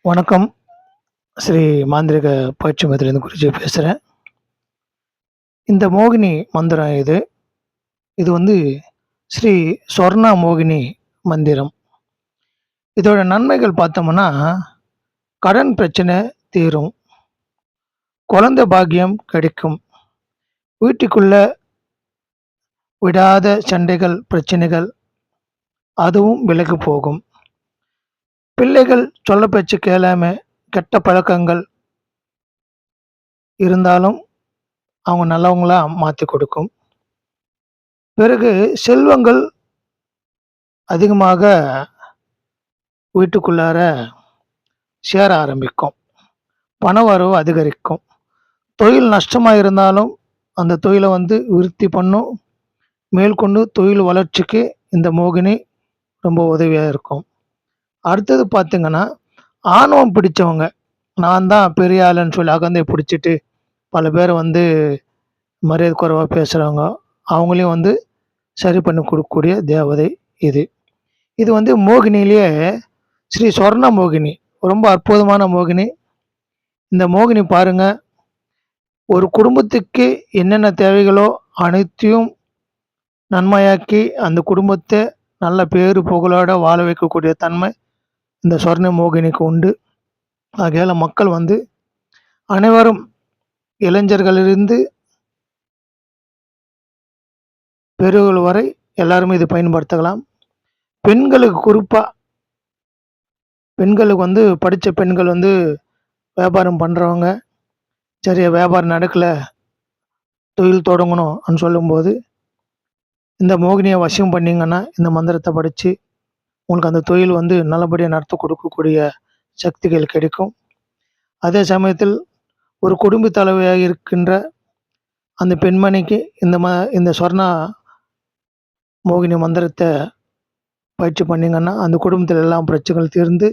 வணக்கம். ஸ்ரீ மாந்திரீக பயிற்சி மையத்திலேருந்து குருஜி பேசுறேன். இந்த மோகினி மந்திரம் இது. இது வந்து ஸ்ரீ சொர்ணா மோகினி மந்திரம். இதோட நன்மைகள் பார்த்தோம்னா, கடன் பிரச்சனை தீரும். குழந்தை பாக்கியம் கிடைக்கும். வீட்டுக்குள்ள விடாத சண்டைகள், பிரச்சனைகள் அதுவும் விலகி போகும். பிள்ளைகள் சொல்ல பேச்சு கேளாம கெட்ட பழக்கங்கள் இருந்தாலும் அவங்க நல்லவங்களா மாத்தி கொடுக்கும். பிறகு செல்வங்கள் அதிகமாக வீட்டுக்குள்ளார சேர ஆரம்பிக்கும். பண வரவு அதிகரிக்கும். தொழில் நஷ்டமா இருந்தாலும் அந்த தொழிலை விருத்தி பண்ணும். மேற்கொண்டு தொழில் வளர்ச்சிக்கு இந்த மோகினி ரொம்ப உதவியா இருக்கும். அடுத்தது பார்த்தீங்கன்னா, ஆணவம் பிடிச்சவங்க, நான் தான் பெரிய ஆளுன்னு சொல்லி அகந்தை பிடிச்சிட்டு பல பேர் மரியாதை குறைவா பேசுறவங்க, அவங்களையும் சரி பண்ணி கொடுக்கக்கூடிய தேவதை இது. இது மோகினியிலேயே ஸ்ரீ சொர்ண மோகினி. ரொம்ப அற்புதமான மோகினி. இந்த மோகினி பாருங்க, ஒரு குடும்பத்துக்கு என்னென்ன தேவைகளோ அனைத்தையும் நன்மையாக்கி அந்த குடும்பத்தை நல்ல பேரு புகழோட வாழ வைக்கக்கூடிய தன்மை இந்த சொர்ண மோகினிக்கு உண்டு. ஆகையால மக்கள் அனைவரும் இளைஞர்களிலிருந்து பெரியவர்கள் வரை எல்லாருமே இதை பயன்படுத்தலாம். பெண்களுக்கு குறிப்பா, பெண்களுக்கு படித்த பெண்கள் வியாபாரம் பண்ணுறவங்க, சரி வியாபாரம் நடக்கலை, தொழில் தொடங்கணும்னு சொல்லும்போது இந்த மோகினியை வசியம் பண்ணிங்கன்னா, இந்த மந்திரத்தை படித்து உங்களுக்கு அந்த தொழில் நல்லபடியாக நடத்தி கொடுக்கக்கூடிய சக்திகள் கிடைக்கும். அதே சமயத்தில் ஒரு குடும்ப தலைவியாக இருக்கின்ற அந்த பெண்மணிக்கு இந்த சொர்ணா மோகினி மந்திரத்தை பயிற்சி பண்ணிங்கன்னா, அந்த குடும்பத்தில் எல்லாம் பிரச்சனைகள் தீர்ந்து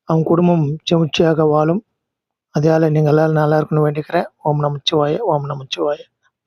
அவங்க குடும்பம் சுமூர்த்தியாக வாழும். அதால் நீங்கள் எல்லோரும் நல்லா இருக்கணும்னு வேண்டிக்கிறேன். ஓம் நமச்சிவாய, ஓம் நமச்சிவாய.